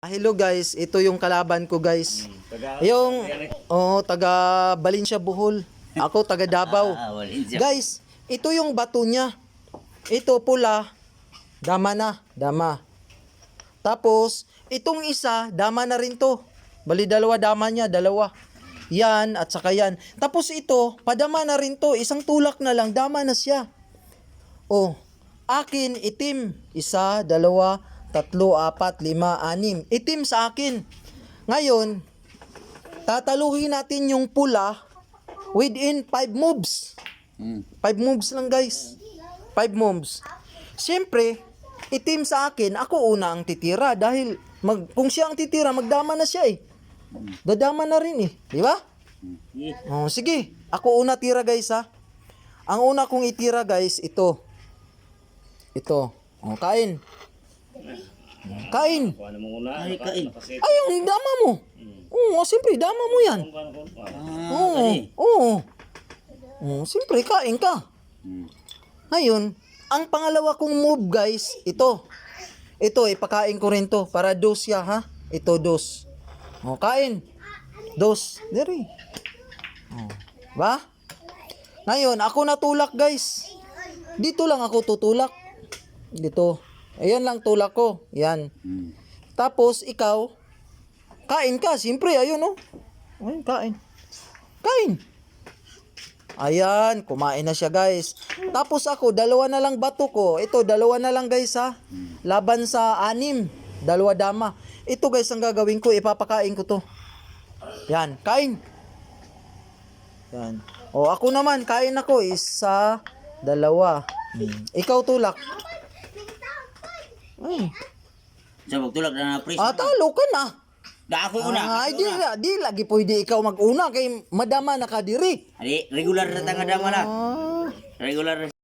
Hello guys, ito yung kalaban ko guys. Yung taga Valencia Bohol. Ako taga Davao. Guys, ito yung bato niya. Ito pula, dama na, dama. Tapos, itong isa, dama na rin to. Bali dalawa dama niya, dalawa. Yan at saka yan. Tapos ito, padama na rin to. Isang tulak na lang, dama na siya. Oh, akin itim. 1, 2, 3, 4, 5, 6. Itim sa akin. Ngayon, tataluhin natin yung pula within 5 moves. 5 moves lang guys. 5 moves. Siyempre, itim sa akin, ako una ang titira dahil kung siya ang titira, magdama na siya eh. Dadama na rin eh, di ba? Oh, sige, ako una tira guys ha. Ang una kong itira guys, ito. Ito. Oh, kain. Kain. Kain. Ay, yung dama mo. Oo, siyempre, dama mo yan. Oo. Siyempre, kain ka. Ngayon, ang pangalawa kong move, guys, ito. Ito, ipakain ko rin to. Para dos siya, ha? Ito, dos. O, kain. Dos. Dere. Ba? Ngayon, ako natulak, guys. Dito lang ako tutulak. Dito. Ayan lang tulak ko. Yan. Tapos, ikaw, kain ka. Siyempre, ayun, oh. Ayun, kain. Kain. Ayan, kumain na siya, guys. Tapos ako, 2 na lang bato ko. Ito, 2 na lang, guys, ha. Laban sa 6. 2 dama. Ito, guys, ang gagawin ko. Ipapakain ko to. Yan, kain. Yan. O, ako naman, kain ako. 1, 2. Ikaw tulak. Ay. Sa magtulak na pres. Talo ka na. Da ako una. Ay, di lagi pwede ikaw mag-una kay madama na ka diri. Ali, regular na tanga dama na. Regular.